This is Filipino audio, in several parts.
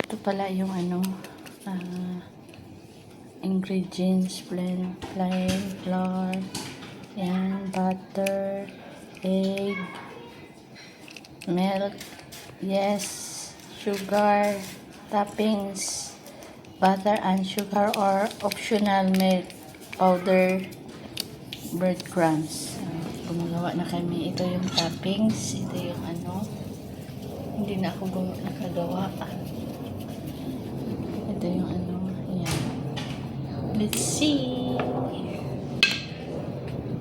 Ito pala yung ano, ingredients, plain flour, yan, butter, egg, milk, yes, sugar, toppings, butter and sugar or optional milk powder, breadcrumbs. Gumagawa na kami. Ito yung toppings, ito yung ano, hindi na ako nakagawa. Ito yung ano, yan. Let's see.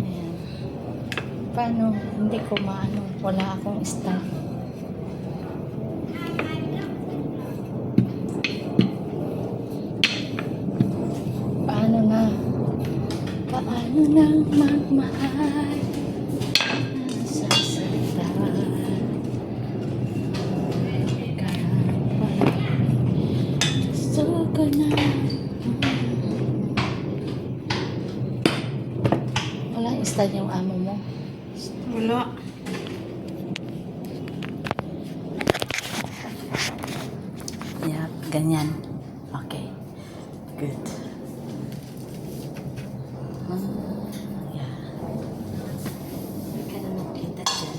Ayan. Paano? Hindi ko maano. Wala akong stand. Paano na? Paano na magmahal? Sa salita. Gusto ko na. Walang stand yung amo mo? Wala. Yep, ganyan. Okay. Good. Yeah. Hindi ka na makita dyan.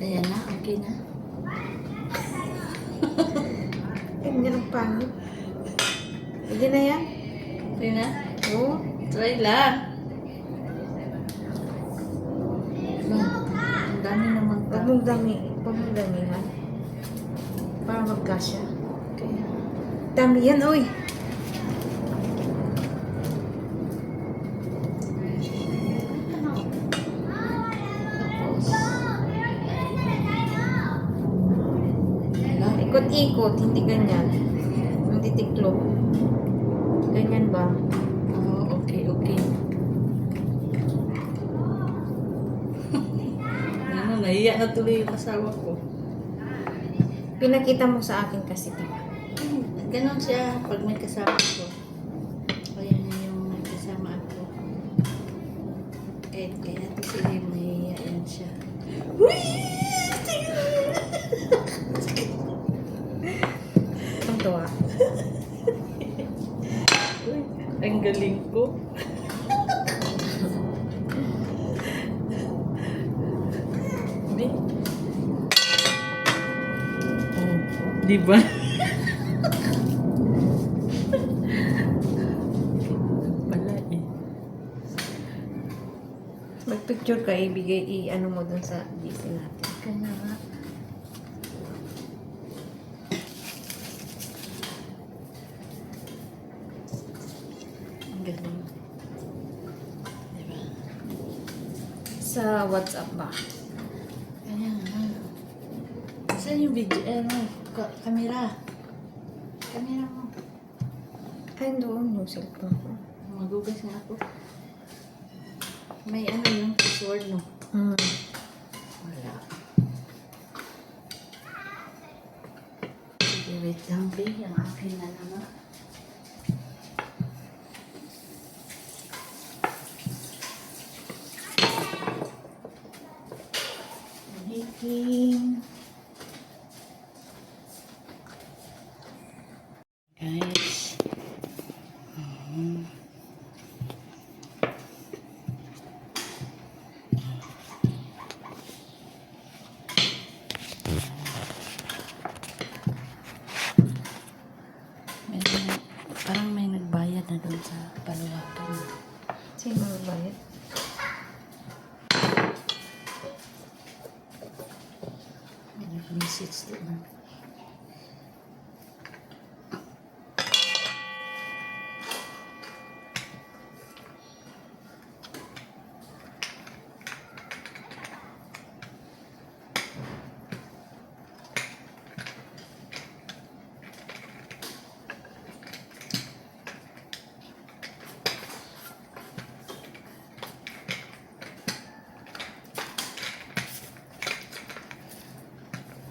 Ayan na, okay na. Ganyan ang pangit. Pwede na yan? Okay na? Oo. Try lang. Ang dami naman pa. Huwag mong damihan. Para magkasya. Kaya, Dami yan, oy. Ikot-ikot, hindi ganyan. Hindi tiklop. Ganyan ba? oh, okay. Ano, nahiya na tuloy yung asawa ko. Pinakita mo sa akin kasi, diba? Ganon siya pag may kasama ko. Kaya na yung may kasama ako. Kaya ito sila yung nahihiyain siya. Ang tuwa. Ang galing ko. Di? Oh, di ba? Wala eh. Mag-picture ka, i-ano mo dun sa GC natin. Kaya nga. Ang galing. Diba? Sa WhatsApp ba? Kaya nga. Saan yung video? Camera. Camera mo. Ay, doon yung cellphone ko. Magugas nga ako. May ano yung password, no? Wala. Sige, wait lang, babe. Ang akin na naman. Making. Guys. Parang may nagbayad na doon sa paluwakan. Sino magbayad? May nag-message doon.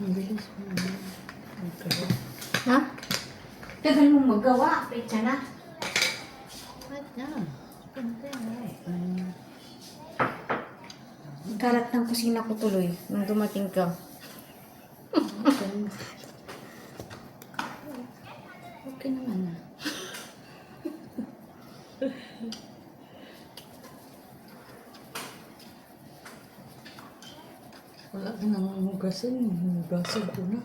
Ang bilis mo naman. Ang gawa. Ha? Tagal mong magawa. Pecha na. What na? Kunti na eh. Kalat ng kusina ko tuloy nung dumating ka. Okay naman na. Wala ka nang hugasin. Hugasin ko na.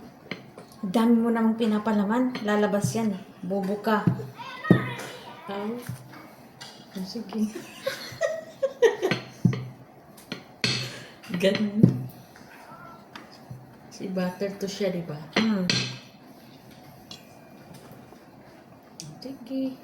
Ang dami mo namang pinapalaman. Lalabas yan. Bobo ka. Tao. Sige. Ganun. Si butter to siya, di ba? Sige.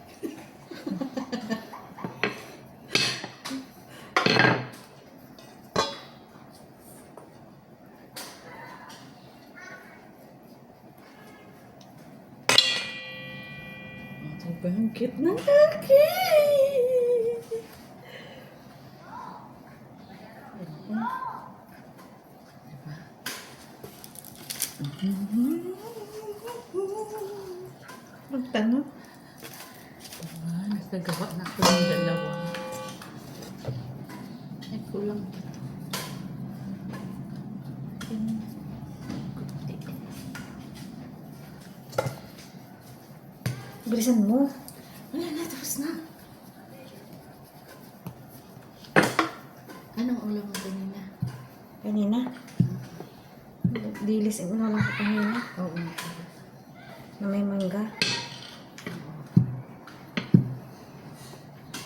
Ang bangkit ng laki. Magtanong. Nagagawa na ako ng dalawa. Ay, kulang. Bilisan mo. Wala na, tapos na. Anong ulam mo kanina? Kanina. Dilis ang unalang ko kanina. Oo. Na may mangga.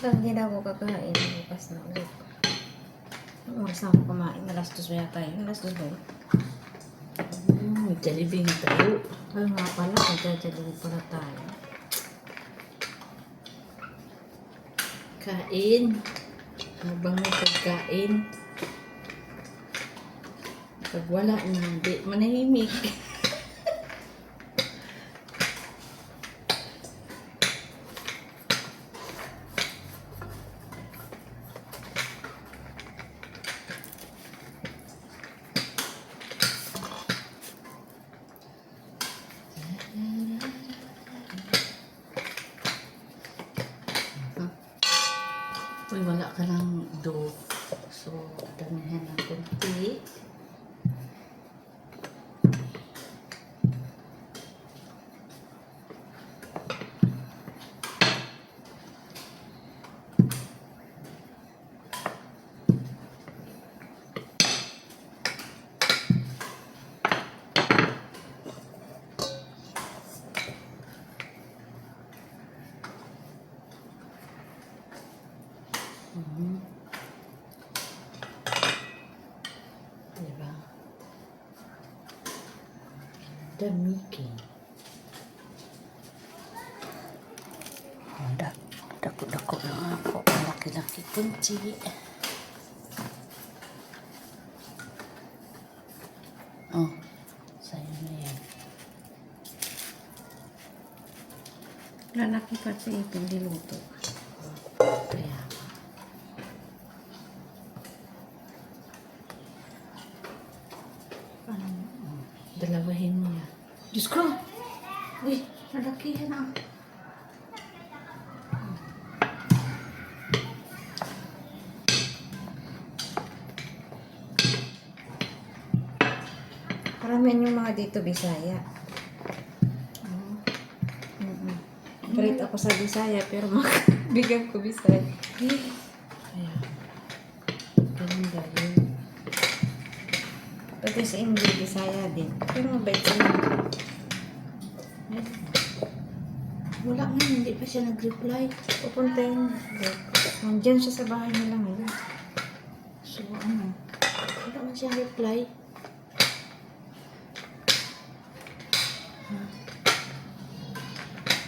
Pag hindi na ako kakain, bukas na ulit. Ang oras na ako kumain. Alas 2 ba yata yun? Alas 2 ba yun? May Jollibee na tayo. Ay nga pala, magdadalawin pala tayo. Kain. Habang may pagkain. Pag wala na, hindi manahimik. Uy, wala ka ng dough. So, damihan ng konti. Diba? Damikin. Dako-dako lang ako. Laki-laki kunci. Oh, sa'yo na yan. Lalaki pa sa ito, hindi luto. Kaya. Dalawahin mo yan. Diyos ko! Uy, lalaki yan ah. Karamihan yung mga dito Bisaya. Galit ako sa Bisaya, pero bigyan ko Bisaya. Kaya. Ganun dahil. Pati sa MJ, Bisaya din. Pero mabait sila. Wala nga, hindi pa siya nag-reply. Pupunta yun. Nandyan siya sa bahay nila ngayon. So, ano? Wala man siya reply.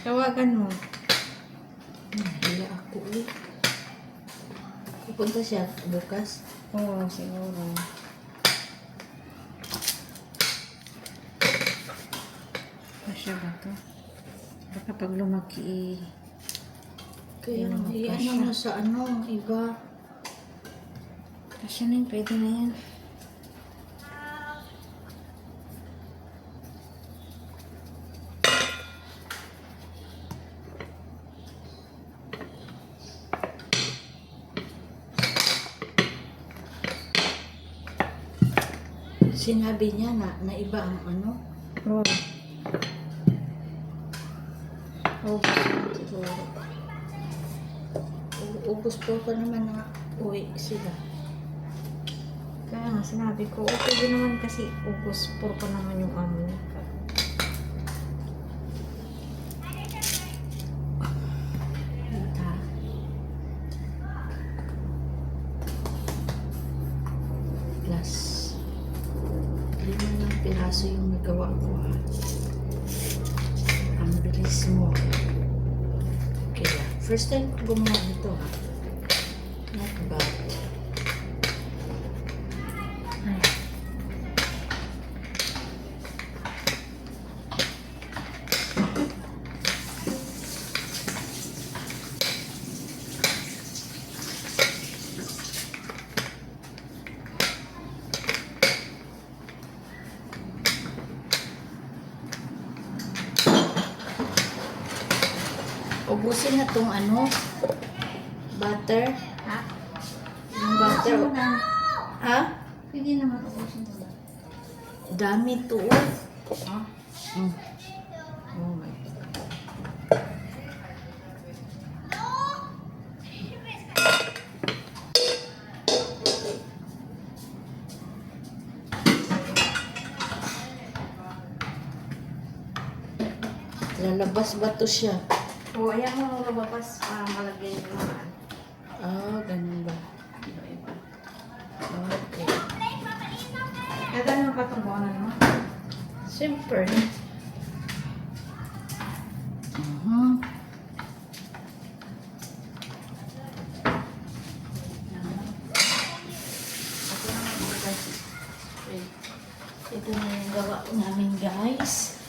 Tawagan mo. Nahiya ako eh. Pupunta siya bukas. Oo, siguro. Pasya ba to? Baka pag lumaki Kaya Ayun, nahiya kasya. na sa ano, iba. Pasya na yun, pwede na yan. Sinabi niya na iba ang ano. Oo. Ubus na siguro. Ubus po pa naman na uwi sila. Kaya nga sinabi ko, okay din naman kasi ubus. Puro pa naman yung amo niya. Ha? Plus, 5 lang piraso yung nagawa ko ha. Ang bilis mo. Kaya, first time ko gumawa nito ha. Not bad. Ay. Ubusin na tong ano, butter. Ha? Yung butter. Ubusin mo na. Ha? Pwede naman ubusin mo na. Dami to. Ha? Mm. Oh my God. Lalabas ba to siya? Oo, ayan mo mabapas para malagay yung naman. Ah, ganun ba? Iba-iba. Okay. Kaya ganun pa itong buwanan mo? Simple. Mhm. Ito naman ito guys. Wait. Ito na yung gawa namin, guys.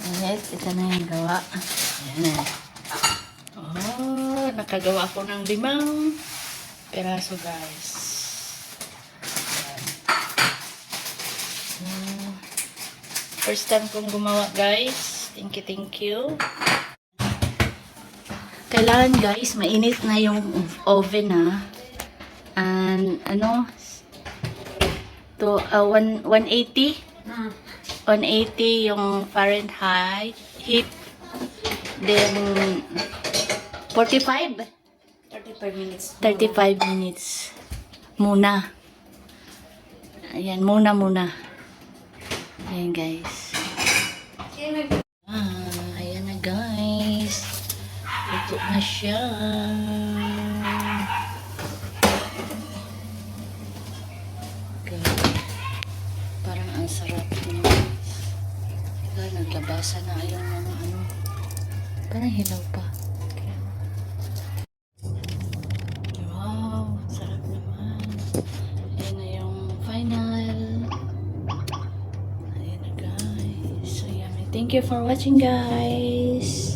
Alright, ito na yung gawa. Ayan na. Oh, nakagawa ko ng 5 peraso, guys. Ayan. So, first time kong gumawa, guys. Thank you, thank you. Kailangan, guys, mainit na yung oven, ha. And, ano, to 180. 180 yung Fahrenheit heat. Then 45 35 minutes. 35 minutes muna. Ayan, muna. Ayan, guys. Ayan na, guys. Ito na siya. Okay. Parang ang sarap niya. Naglabasa na yung mga ano. Parang hilaw pa. Okay. Wow, sarap naman. Ayan na yung final. Ayan na, guys. So yummy. Thank you for watching, guys.